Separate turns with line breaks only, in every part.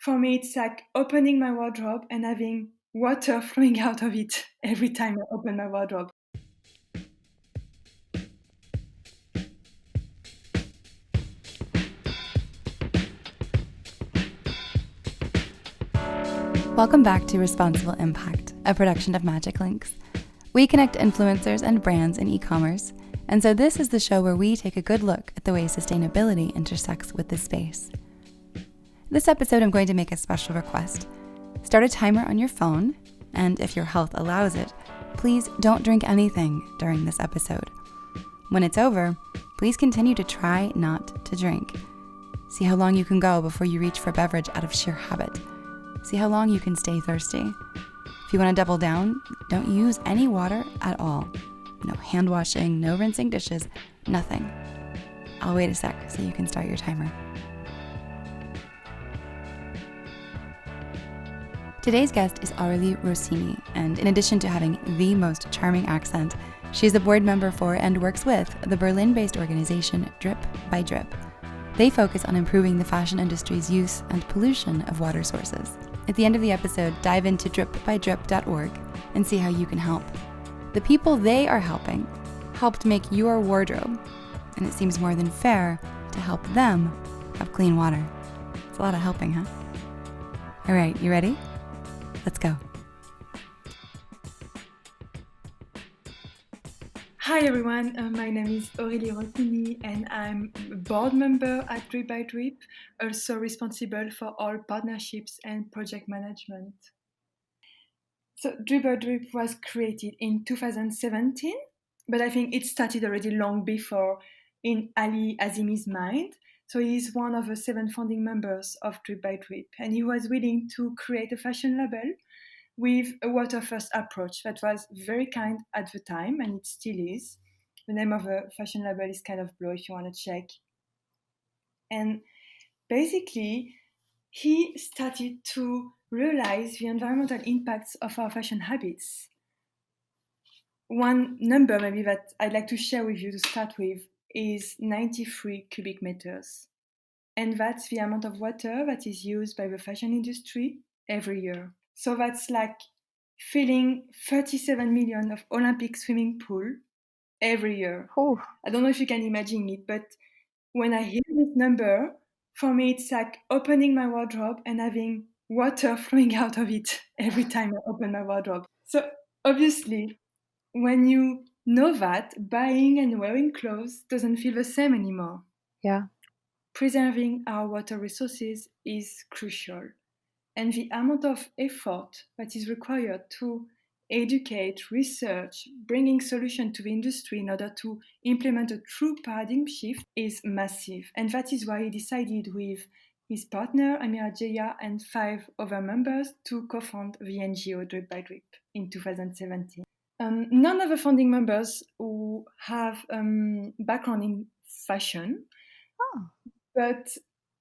For me, it's like opening my wardrobe and having water flowing out of it every time I open my wardrobe.
Welcome back to Responsible Impact, a production of Magic Links. We connect influencers and brands in e-commerce, and so this is the show where we take a good look at the way sustainability intersects with this space. This episode, I'm going to make a special request. Start a timer on your phone, and if your health allows it, please don't drink anything during this episode. When it's over, please continue to try not to drink. See how long you can go before you reach for a beverage out of sheer habit. See how long you can stay thirsty. If you want to double down, don't use any water at all. No hand washing, no rinsing dishes, nothing. I'll wait a sec so you can start your timer. Today's guest is Aurélie Rossini, and in addition to having the most charming accent, she's a board member for and works with the Berlin-based organization Drip by Drip. They focus on improving the fashion industry's use and pollution of water sources. At the end of the episode, dive into dripbydrip.org and see how you can help. The people they are helping helped make your wardrobe, and it seems more than fair to help them have clean water. It's a lot of helping, huh? All right, you ready? Let's go.
Hi everyone, my name is Aurélie Rossini and I'm a board member at Drip by Drip, also responsible for all partnerships and project management. So Drip by Drip was created in 2017, but I think it started already long before in Ali Azimi's mind. So he's one of the 7 founding members of Drip by Drip, and he was willing to create a fashion label with a water-first approach that was very kind at the time, and it still is. The name of the fashion label is Kind of Blue if you want to check. And basically, he started to realize the environmental impacts of our fashion habits. One number maybe that I'd like to share with you to start with is 93 cubic meters. And that's the amount of water that is used by the fashion industry every year. So that's like filling 37 million of Olympic swimming pool every year.
Ooh.
I don't know if you can imagine it, but when I hear this number, for me it's like opening my wardrobe and having water flowing out of it every time I open my wardrobe. So obviously, when you know that, buying and wearing clothes doesn't feel the same anymore.
Yeah.
Preserving our water resources is crucial. And the amount of effort that is required to educate, research, bringing solutions to the industry in order to implement a true paradigm shift is massive. And that is why he decided with his partner, Amira Jaya, and 5 other members to co-found the NGO Drip by Drip in 2017. None of the founding members who have background in fashion, but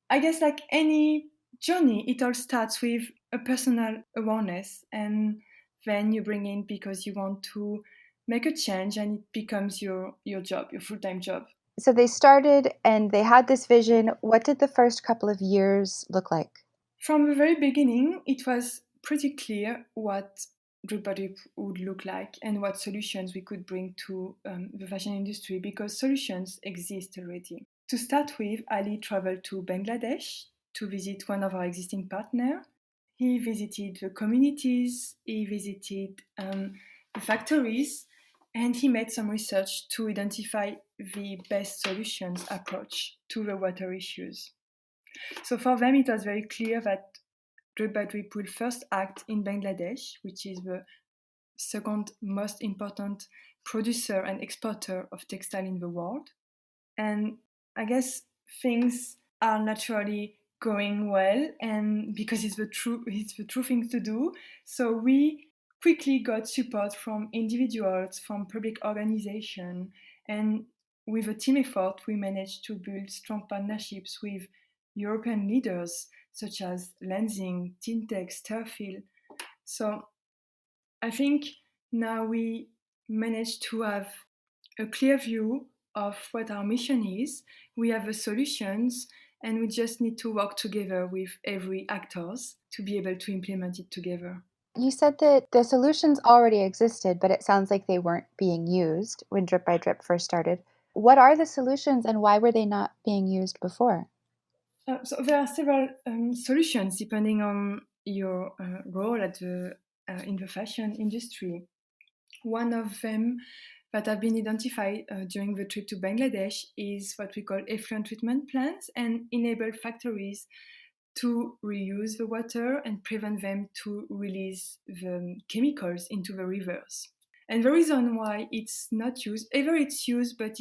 I guess like any journey, it all starts with a personal awareness, and then you bring in because you want to make a change, and it becomes your job, your full-time job.
So they started and they had this vision. What did the first couple of years look like?
From the very beginning, it was pretty clear what Drip by Drip would look like and what solutions we could bring to the fashion industry, because solutions exist already. To start with, Ali traveled to Bangladesh to visit one of our existing partners. He visited the communities, he visited the factories, and he made some research to identify the best solutions approach to the water issues. So for them, it was very clear that Drip by Drip will first act in Bangladesh, which is the second most important producer and exporter of textile in the world. And I guess things are naturally going well, and because it's the true thing to do. So we quickly got support from individuals, from public organizations, and with a team effort, we managed to build strong partnerships with European leaders such as Lenzing, Tintex, Terfil. So I think now we managed to have a clear view of what our mission is. We have the solutions, And we just need to work together with every actors to be able to implement it together.
You said that the solutions already existed, but it sounds like they weren't being used when Drip by Drip first started. What are the solutions and why were they not being used before?
So there are several solutions depending on your role in the fashion industry. One of them that have been identified during the trip to Bangladesh is what we call effluent treatment plants and enable factories to reuse the water and prevent them to release the chemicals into the rivers. And the reason why it's not used, either it's used but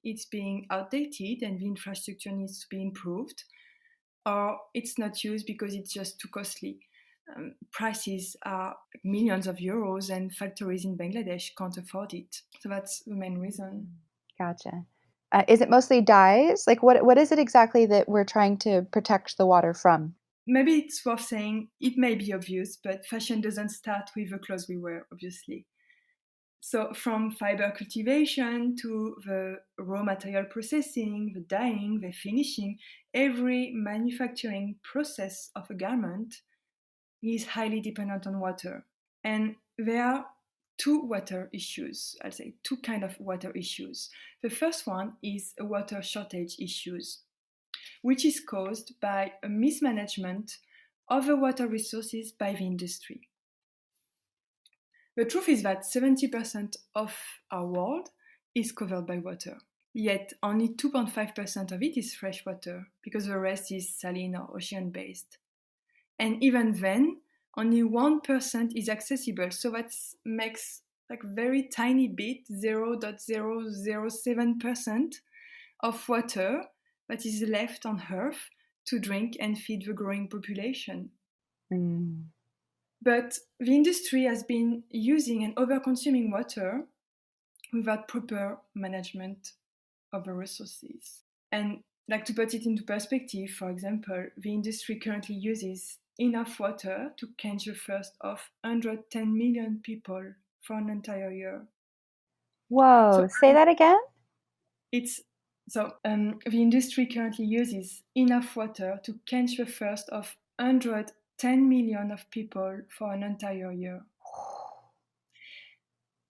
it's being outdated and the infrastructure needs to be improved, or it's not used because it's just too costly. Prices are millions of euros and factories in Bangladesh can't afford it. So that's the main reason.
Gotcha. Is it mostly dyes? Like what is it exactly that we're trying to protect the water from?
Maybe it's worth saying, it may be obvious, but fashion doesn't start with the clothes we wear, obviously. So from fiber cultivation to the raw material processing, the dyeing, the finishing, every manufacturing process of a garment is highly dependent on water. And there are two water issues, I'll say two kind of water issues. The first one is a water shortage issues, which is caused by a mismanagement of the water resources by the industry. The truth is that 70% of our world is covered by water, yet only 2.5% of it is fresh water, because the rest is saline or ocean-based. And even then, only 1% is accessible, so that makes like very tiny bit, 0.007% of water that is left on Earth to drink and feed the growing population.
Mm.
But the industry has been using and over-consuming water without proper management of the resources. And like to put it into perspective, for example, the industry currently uses enough water to quench the thirst of 110 million people for an entire year.
Whoa,
So
say that again?
the industry currently uses enough water to quench the thirst of 110 million of people for an entire year.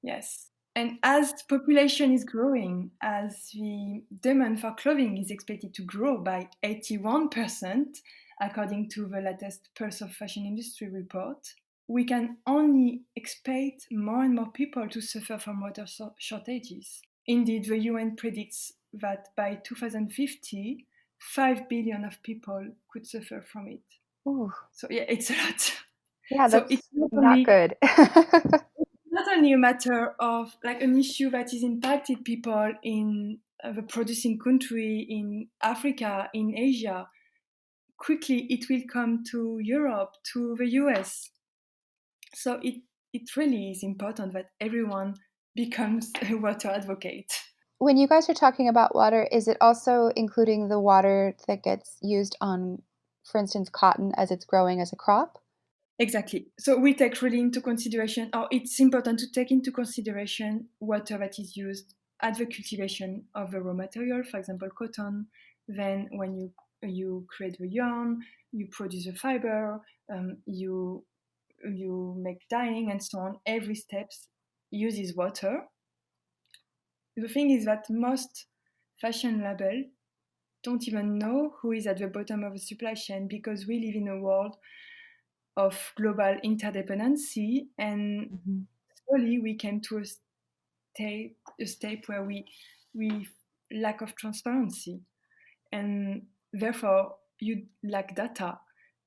Yes. And as population is growing, as the demand for clothing is expected to grow by 81%, according to the latest Pulse of Fashion Industry report, we can only expect more and more people to suffer from water shortages. Indeed, the UN predicts that by 2050, 5 billion of people could suffer from it.
Ooh.
So yeah, it's a lot.
Yeah,
So
that's
it's
not good.
not only a matter of like an issue that is impacted people in the producing country, in Africa, in Asia. Quickly, it will come to Europe, to the US. So it really is important that everyone becomes a water advocate.
When you guys are talking about water, is it also including the water that gets used on, for instance, cotton as it's growing as a crop?
Exactly. So we take really into consideration, or it's important to take into consideration water that is used at the cultivation of the raw material, for example, cotton. Then when you create the yarn, you produce the fiber, you make dyeing and so on. Every step uses water. The thing is that most fashion labels don't even know who is at the bottom of the supply chain, because we live in a world of global interdependency, and
Mhm.
slowly we came to a state where we lack of transparency, and therefore you lack data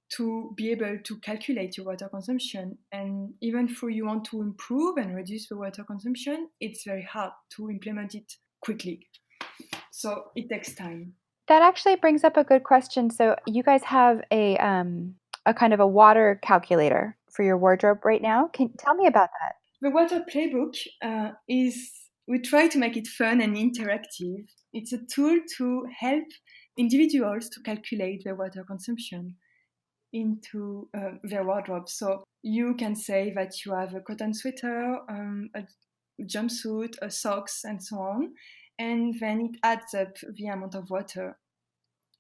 to be able to calculate your water consumption. And even though you want to improve and reduce the water consumption, it's very hard to implement it quickly. So it takes time.
That actually brings up a good question. So you guys have a kind of a water calculator for your wardrobe right now. Can tell me about that?
The water playbook we try to make it fun and interactive. It's a tool to help individuals to calculate their water consumption into their wardrobe. So you can say that you have a cotton sweater, a jumpsuit, a socks, and so on, and then it adds up the amount of water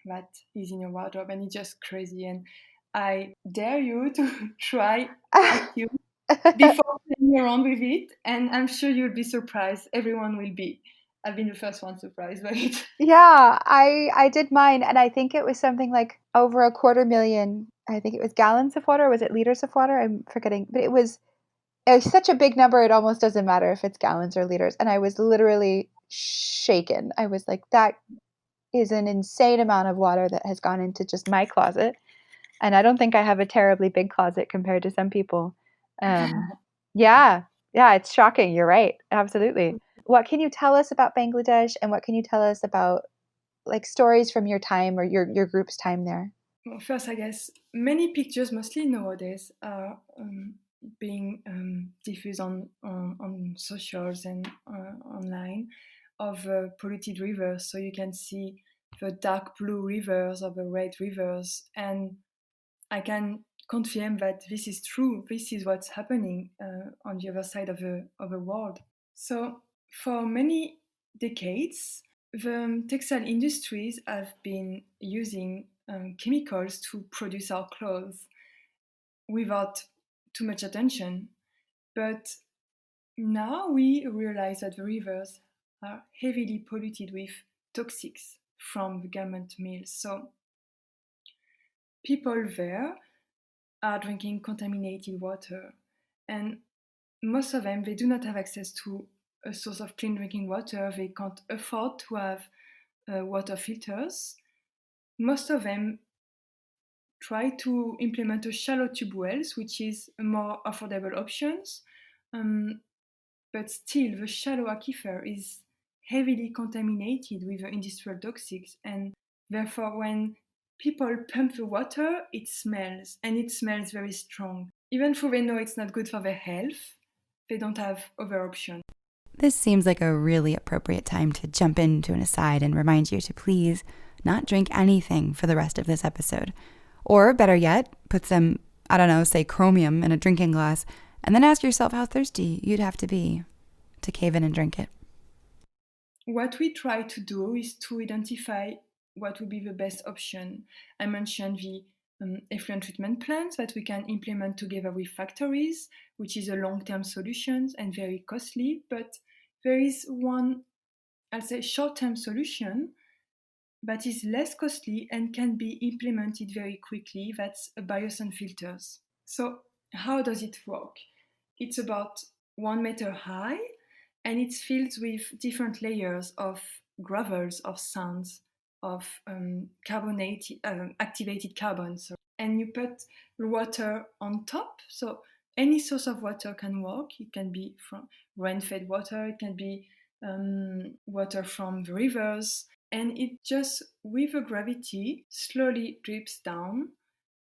that is in your wardrobe, and it's just crazy. And I dare you to try vacuum before playing around with it, and I'm sure you'll be surprised. Everyone will be. I've been the first one surprised by it.
Yeah, I did mine, and I think it was something like over 250,000. I think it was gallons of water. Was it liters of water? I'm forgetting, but it was such a big number. It almost doesn't matter if it's gallons or liters. And I was literally shaken. I was like, that is an insane amount of water that has gone into just my closet. And I don't think I have a terribly big closet compared to some people. Yeah, yeah, it's shocking. You're right. Absolutely. What can you tell us about Bangladesh, and what can you tell us about like stories from your time or your group's time there?
Well, first, I guess many pictures, mostly nowadays, are being diffused on socials and online of polluted rivers. So you can see the dark blue rivers or the red rivers, and I can confirm that this is true. This is what's happening on the other side of the world. So for many decades, the textile industries have been using chemicals to produce our clothes without too much attention. But now we realize that the rivers are heavily polluted with toxics from the garment mills. So people there are drinking contaminated water, and most of them, they do not have access to a source of clean drinking water. They can't afford to have water filters. Most of them try to implement a shallow tube wells, which is a more affordable options. Um, but still, the shallow aquifer is heavily contaminated with the industrial toxics, and therefore, when people pump the water, it smells, and it smells very strong. Even though they know it's not good for their health, they don't have other options.
This seems like a really appropriate time to jump into an aside and remind you to please not drink anything for the rest of this episode. Or better yet, put some, I don't know, say chromium in a drinking glass, and then ask yourself how thirsty you'd have to be to cave in and drink it.
What we try to do is to identify what would be the best option. I mentioned the effluent treatment plants that we can implement together with factories, which is a long-term solution and very costly. But there is one, I'll say, short-term solution that is less costly and can be implemented very quickly. That's biosand filters. So how does it work? It's about 1 meter high, and it's filled with different layers of gravels, of sands, of activated carbon. So, and you put the water on top. So any source of water can work. It can be from rain-fed water. It can be water from the rivers. And it just, with the gravity, slowly drips down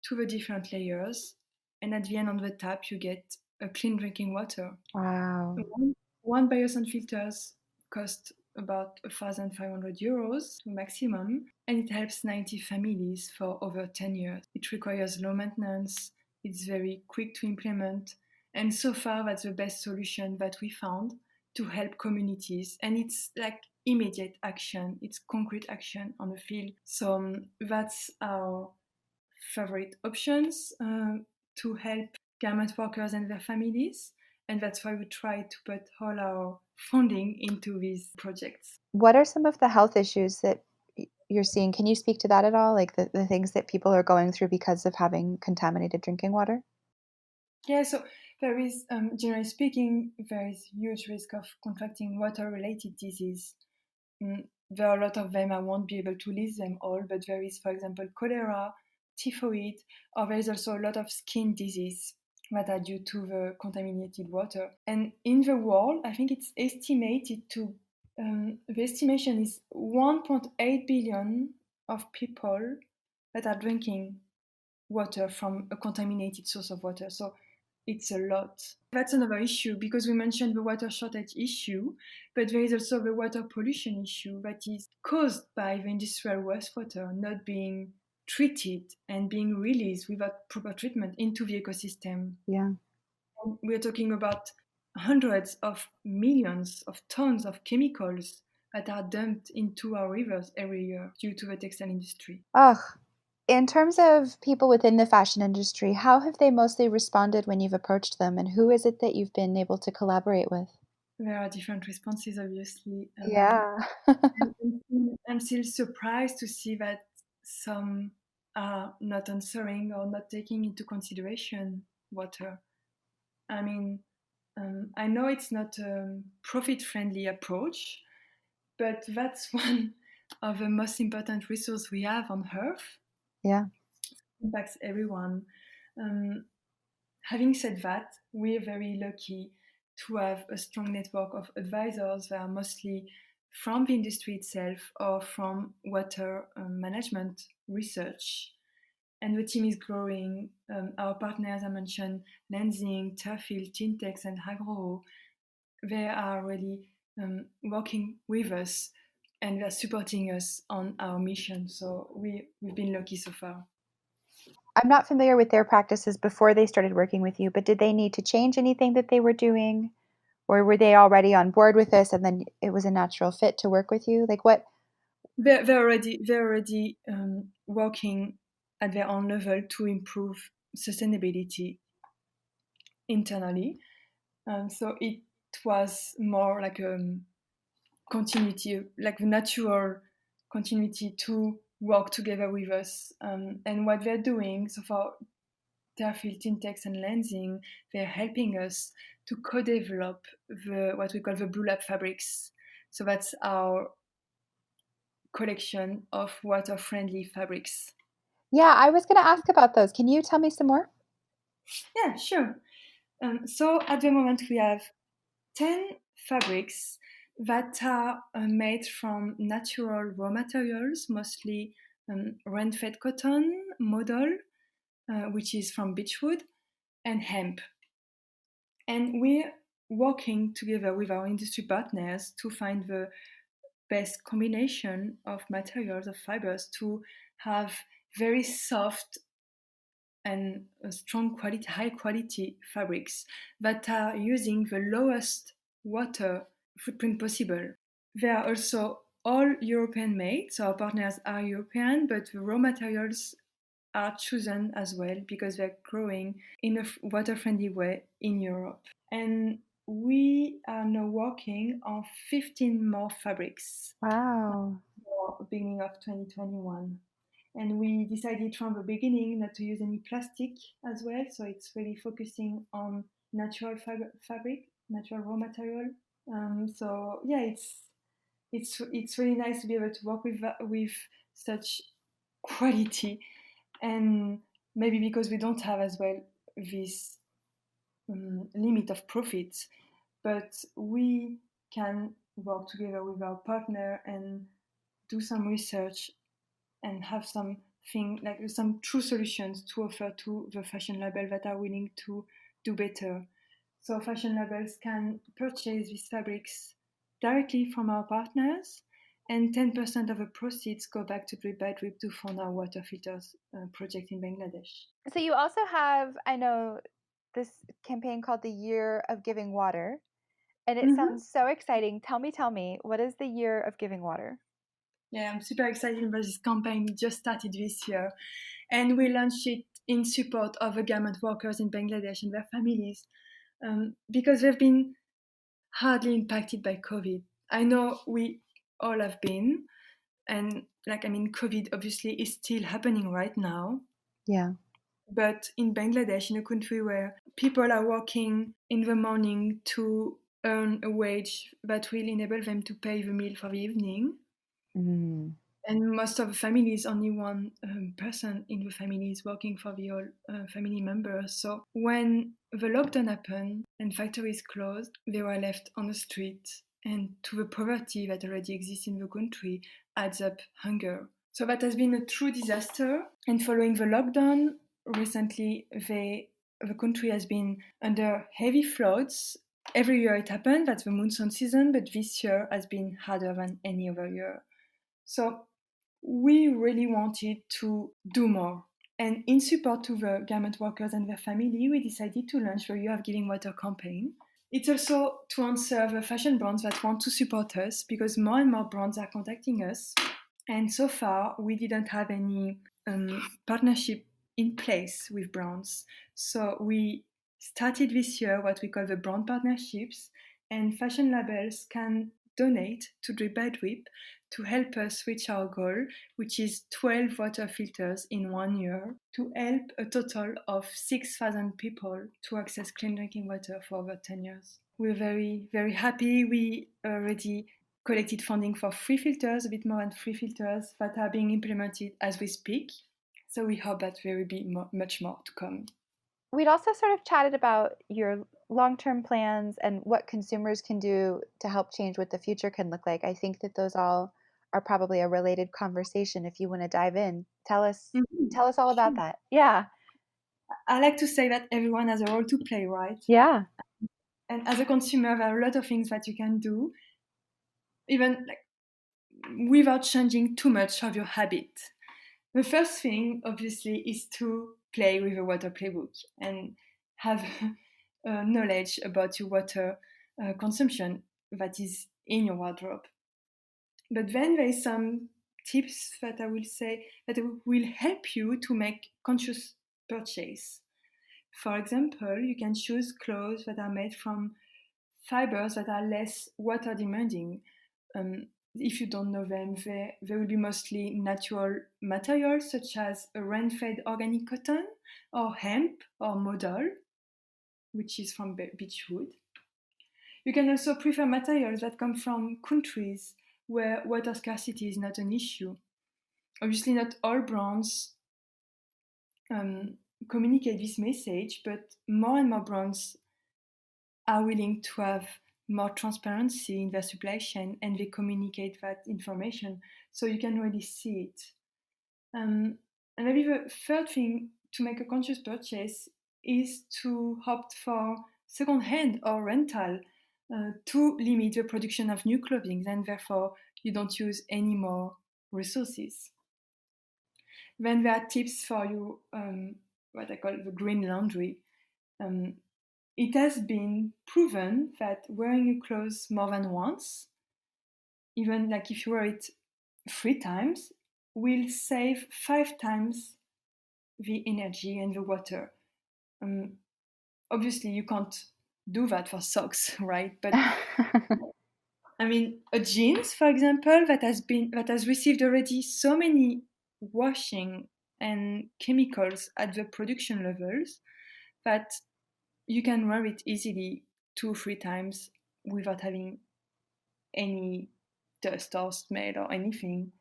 to the different layers. And at the end of the tap, you get a clean drinking water.
Wow.
One biosand filters cost about €1,500 maximum, and it helps 90 families for over 10 years. It requires low maintenance, it's very quick to implement, and so far that's the best solution that we found to help communities. And it's like immediate action, it's concrete action on the field. So that's our favorite options to help garment workers and their families. And that's why we try to put all our funding into these projects.
What are some of the health issues that you're seeing? Can you speak to that at all? Like the things that people are going through because of having contaminated drinking water?
Yeah, so there is, generally speaking, there is huge risk of contracting water-related disease. There are a lot of them. I won't be able to list them all, but there is, for example, cholera, typhoid, or there is also a lot of skin disease that are due to the contaminated water. And in the world, I think it's estimated to, the estimation is 1.8 billion of people that are drinking water from a contaminated source of water. So it's a lot. That's another issue because we mentioned the water shortage issue, but there is also the water pollution issue that is caused by the industrial wastewater not being treated and being released without proper treatment into the ecosystem.
Yeah.
We're talking about hundreds of millions of tons of chemicals that are dumped into our rivers every year due to the textile industry.
Ugh. In terms of people within the fashion industry, how have they mostly responded when you've approached them, and who is it that you've been able to collaborate with?
There are different responses, obviously.
Yeah.
I'm still surprised to see that some are not answering or not taking into consideration water. I mean, I know it's not a profit-friendly approach, but that's one of the most important resources we have on Earth.
Yeah.
Impacts everyone. Um, Having said that, we're very lucky to have a strong network of advisors that are mostly from the industry itself or from water management research. And the team is growing. Our partners, I mentioned, Lenzing, Turfield, Tintex, and Hagro, they are really working with us and they're supporting us on our mission. So we've been lucky so far.
I'm not familiar with their practices before they started working with you, but did they need to change anything that they were doing? Or were they already on board with this and then it was a natural fit to work with you? Like what?
They're already working at their own level to improve sustainability internally. So it was more like a continuity, like the natural continuity to work together with us. And what they're doing so far, Terfield, Tintex, and Lenzing, they're helping us to co-develop what we call the Blue Lab fabrics. So that's our collection of water-friendly fabrics.
Yeah, I was going to ask about those. Can you tell me some more?
Yeah, sure. So at the moment we have 10 fabrics that are made from natural raw materials, mostly rain-fed cotton, modal, which is from beechwood, and hemp. And we're working together with our industry partners to find the best combination of materials, of fibers, to have very soft and strong quality, high quality fabrics that are using the lowest water footprint possible. They are also all European made, so our partners are European, but the raw materials are chosen as well because they're growing in a water friendly way in Europe. And we are now working on 15 more fabrics
Wow.
for beginning of 2021. And we decided from the beginning not to use any plastic as well, so it's really focusing on natural fabric, natural raw material. So yeah, it's really nice to be able to work with such quality, and maybe because we don't have as well this limit of profits, but we can work together with our partner and do some research and have something like some true solutions to offer to the fashion label that are willing to do better. So fashion labels can purchase these fabrics directly from our partners, and 10% of the proceeds go back to Drip by Drip to fund our water filters project in Bangladesh.
So you also have, I know, this campaign called the Year of Giving Water, and it
Mm-hmm.
sounds so exciting. Tell me, what is the Year of Giving Water?
Yeah, I'm super excited about this campaign. We just started this year, and we launched it in support of the garment workers in Bangladesh and their families, because they've been hardly impacted by COVID. I know we all have been, and COVID obviously is still happening right now.
Yeah.
But in Bangladesh, in a country where people are working in the morning to earn a wage that will enable them to pay the meal for the evening,
Mm.
and most of the families, only one person in the family is working for the whole family members. So when the lockdown happened and factories closed, they were left on the street, and to the poverty that already exists in the country adds up hunger. So that has been a true disaster. And following the lockdown, recently the country has been under heavy floods. Every year it happened, that's the monsoon season, but this year has been harder than any other year. So we really wanted to do more. And in support to the garment workers and their family, we decided to launch the Year of Giving Water campaign. It's also to answer the fashion brands that want to support us, because more and more brands are contacting us. And so far, we didn't have any partnership in place with brands. So we started this year what we call the brand partnerships, and fashion labels can donate to Drip by Drip to help us reach our goal, which is 12 water filters in 1 year, to help a total of 6,000 people to access clean drinking water for over 10 years. We're very, very happy. We already collected funding for 3 filters, a bit more than 3 filters that are being implemented as we speak. So we hope that there will be much more to come.
We'd also sort of chatted about your long-term plans and what consumers can do to help change what the future can look like. I think that those all are probably a related conversation. If you want to dive in, tell us all about that. Yeah.
I like to say that everyone has a role to play, right?
Yeah.
And as a consumer, there are a lot of things that you can do, even like without changing too much of your habit. The first thing, obviously, is to play with a water playbook and have knowledge about your water consumption that is in your wardrobe. But then there is some tips that I will say that will help you to make conscious purchase. For example, you can choose clothes that are made from fibers that are less water demanding. If you don't know them, they will be mostly natural materials such as a rain-fed organic cotton or hemp or modal, which is from beechwood. You can also prefer materials that come from countries where water scarcity is not an issue. Obviously, not all brands communicate this message, but more and more brands are willing to have more transparency in their supply chain, and they communicate that information so you can really see it. And maybe the third thing to make a conscious purchase is to opt for second-hand or rental to limit the production of new clothing, and therefore you don't use any more resources. Then there are tips for you, what I call the green laundry. It has been proven that wearing your clothes more than once, even like if you wear it 3 times, will save 5 times the energy and the water. Obviously, you can't do that for socks, right? But I mean, a jeans, for example, that has received already so many washing and chemicals at the production levels that you can wear it easily 2 or 3 times without having any dust or smell or anything.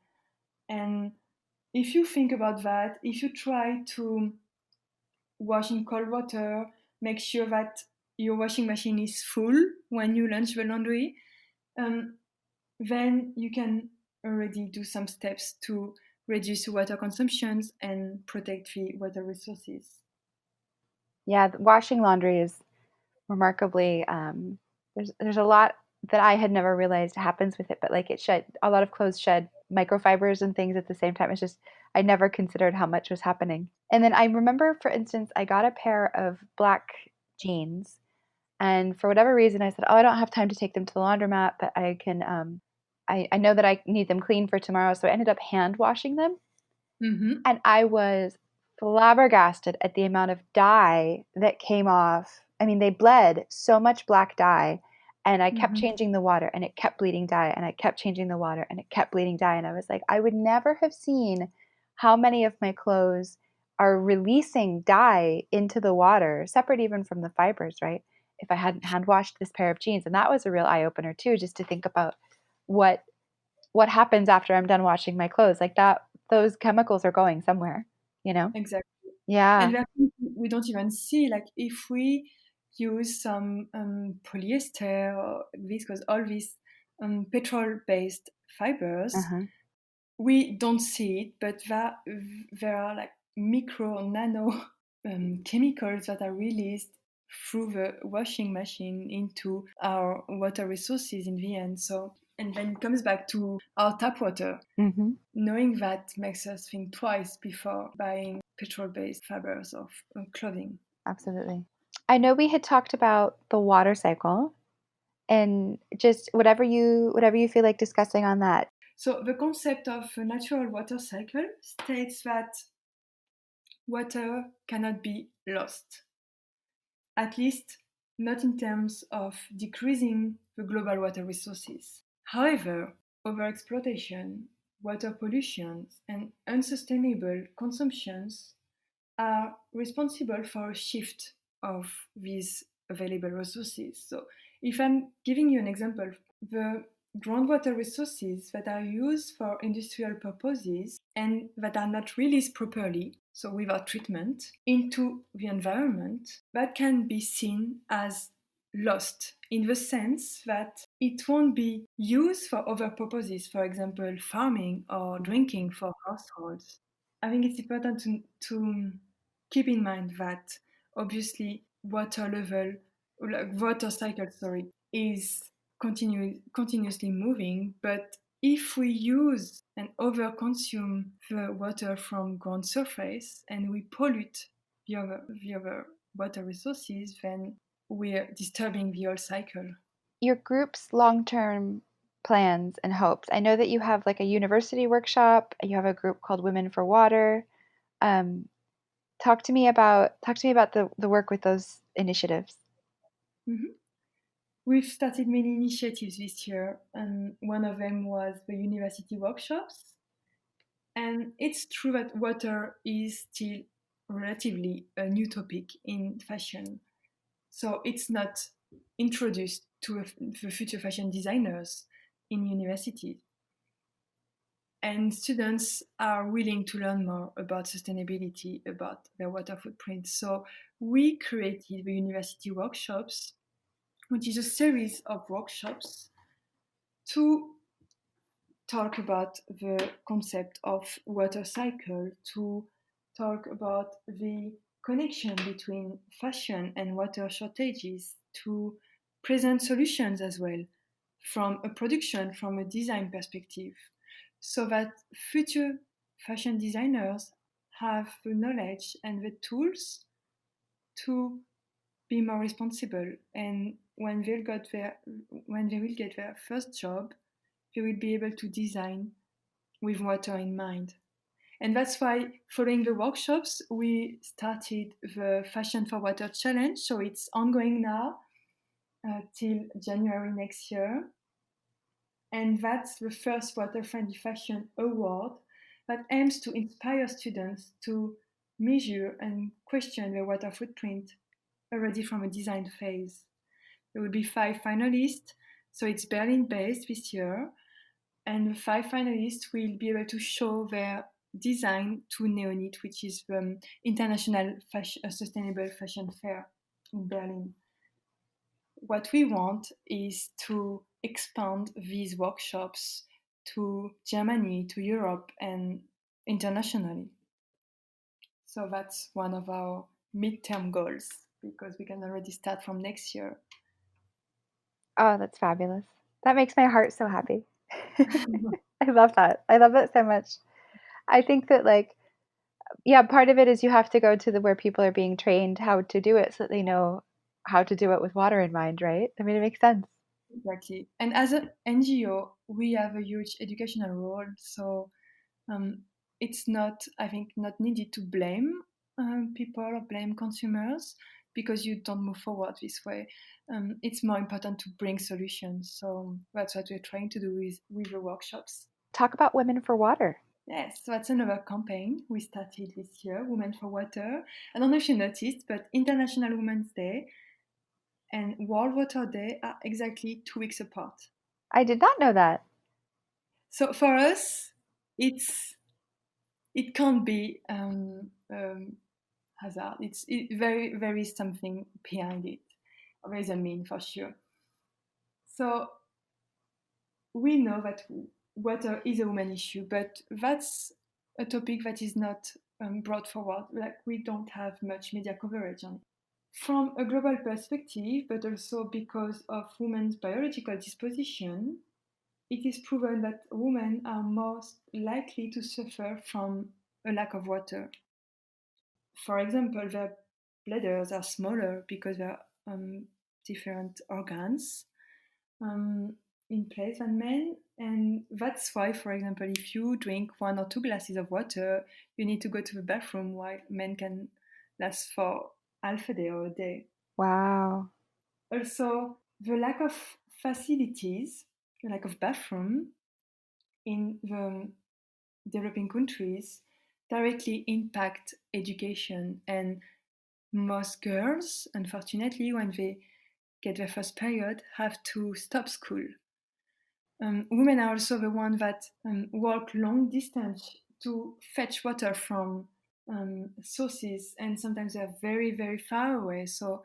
And if you think about that, if you try to wash in cold water, make sure that your washing machine is full when you launch the laundry, then you can already do some steps to reduce water consumptions and protect the water resources.
Yeah, washing laundry is remarkably there's a lot that I had never realized happens with it, but like it shed a lot of clothes shed microfibers and things at the same time. It's just I never considered how much was happening. And then I remember, for instance, I got a pair of black jeans, and for whatever reason, I said, "Oh, I don't have time to take them to the laundromat, but I can. I know that I need them clean for tomorrow." So I ended up hand washing them, and I was flabbergasted at the amount of dye that came off. I mean, they bled so much black dye, and I kept changing the water, and it kept bleeding dye, and I kept changing the water, and it kept bleeding dye. And I was like, I would never have seen how many of my clothes are releasing dye into the water, separate even from the fibers, right? If I hadn't hand washed this pair of jeans. And that was a real eye opener too, just to think about what happens after I'm done washing my clothes. Like that, those chemicals are going somewhere, you know?
Exactly.
Yeah.
And we don't even see, like, if we use some polyester or viscose, all these petrol-based fibers, we don't see it, but there are like micro, nano chemicals that are released through the washing machine into our water resources in the end. So, and then it comes back to our tap water. Knowing that makes us think twice before buying petrol-based fibers of clothing.
Absolutely. I know we had talked about the water cycle and just whatever you feel like discussing on that.
So the concept of a natural water cycle states that water cannot be lost, at least not in terms of decreasing the global water resources. However, overexploitation, water pollution, and unsustainable consumptions are responsible for a shift of these available resources. So, if I'm giving you an example, the groundwater resources that are used for industrial purposes and that are not released properly, so without treatment, into the environment, that can be seen as lost in the sense that it won't be used for other purposes, for example, farming or drinking for households. I think it's important to keep in mind that obviously water cycle, sorry, is continuously moving, but if we use and overconsume the water from ground surface and we pollute the other water resources, then we're disturbing the whole cycle.
Your group's long-term plans and hopes. I know that you have like a university workshop, you have a group called Women for Water. Um, talk to me about the work with those initiatives.
Mhm. We've started many initiatives this year, and one of them was the university workshops. And it's true that water is still relatively a new topic in fashion. So it's not introduced to the future fashion designers in universities. And students are willing to learn more about sustainability, about their water footprint. So we created the university workshops, which is a series of workshops to talk about the concept of water cycle, to talk about the connection between fashion and water shortages, to present solutions as well from a production, from a design perspective, so that future fashion designers have the knowledge and the tools to be more responsible. And when they will get their first job, they will be able to design with water in mind. And that's why, following the workshops, we started the Fashion for Water Challenge. So it's ongoing now till January next year. And that's the first Water Friendly Fashion Award that aims to inspire students to measure and question their water footprint already from a design phase. There will be 5 finalists, so it's Berlin based this year, and the 5 finalists will be able to show their design to Neonit, which is the International Sustainable Fashion Fair in Berlin. What we want is to expand these workshops to Germany, to Europe, and internationally. So that's one of our midterm goals because we can already start from next year.
Oh, that's fabulous. That makes my heart so happy. I love that. I love it so much. I think that like yeah, part of it is you have to go to the where people are being trained how to do it so that they know how to do it with water in mind, right? I mean, it makes sense.
Exactly. And as an NGO, we have a huge educational role. So um, it's not, I think, not needed to blame people or blame consumers because you don't move forward this way. It's more important to bring solutions. So that's what we're trying to do with the workshops.
Talk about Women for Water.
Yes, so that's another campaign we started this year, Women for Water. I don't know if you noticed, but International Women's Day and World Water Day are exactly 2 weeks apart.
I did not know that.
So for us, it can't be hazard. Very something behind it. There is a mean for sure. So we know that water is a woman issue, but that's a topic that is not brought forward. Like we don't have much media coverage on it. From a global perspective, but also because of women's biological disposition, it is proven that women are most likely to suffer from a lack of water. For example, their bladders are smaller because there are different organs in place than men. And that's why, for example, if you drink 1 or 2 glasses of water, you need to go to the bathroom, while men can last for half a day or a day.
Wow.
Also, the lack of facilities, the lack of bathroom in the developing countries directly impact education. And most girls, unfortunately, when they get their first period, have to stop school. Women are also the ones that walk long distance to fetch water from sources, and sometimes they are very, very far away. So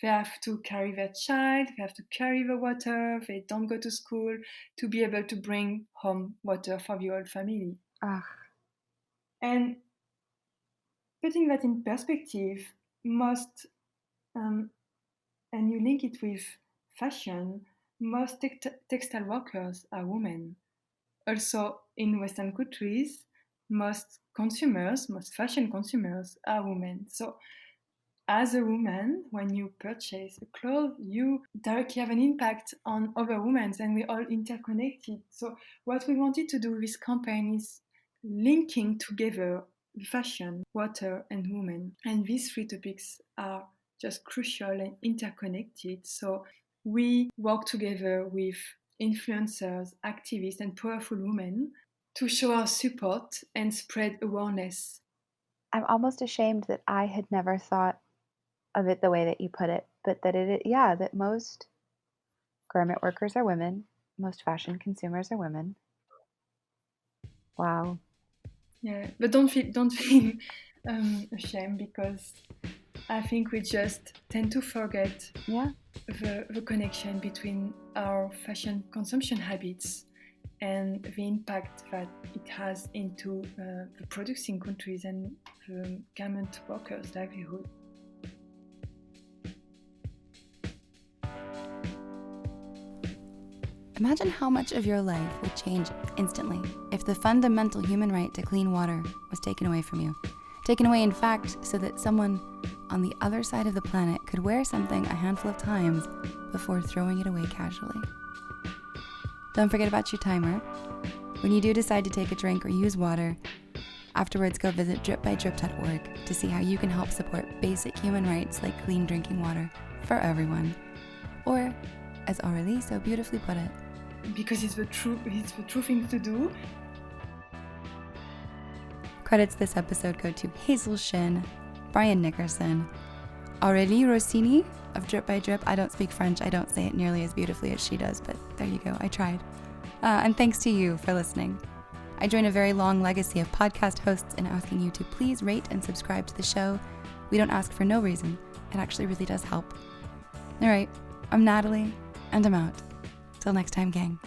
they have to carry their child, they have to carry the water, they don't go to school to be able to bring home water for the whole family.
Ugh.
And putting that in perspective, most, and you link it with fashion, most textile workers are women. Also, in Western countries, most fashion consumers are women. So, as a woman, when you purchase a clothes, you directly have an impact on other women, and we're all interconnected. So, what we wanted to do with this campaign is linking together fashion, water, and women. And these 3 topics are just crucial and interconnected. So, we work together with influencers, activists, and powerful women to show our support and spread awareness.
I'm almost ashamed that I had never thought of it the way that you put it, but that most garment workers are women, most fashion consumers are women. Wow.
Yeah, but don't feel ashamed, because I think we just tend to forget the connection between our fashion consumption habits and the impact that it has into the producing countries and the garment workers' livelihood.
Imagine how much of your life would change instantly if the fundamental human right to clean water was taken away from you. Taken away, in fact, so that someone on the other side of the planet could wear something a handful of times before throwing it away casually. Don't forget about your timer. When you do decide to take a drink or use water, afterwards go visit dripbydrip.org to see how you can help support basic human rights like clean drinking water for everyone. Or, as Aurélie so beautifully put it,
because it's the true thing to do.
Credits this episode go to Hazel Shin, Brian Nickerson, Aurélie Rossini of Drip by Drip. I don't speak French, I don't say it nearly as beautifully as she does, but there you go, I tried. And thanks to you for listening. I join a very long legacy of podcast hosts in asking you to please rate and subscribe to the show. We don't ask for no reason, it actually really does help. All right, I'm Natalie, and I'm out. Till next time, gang.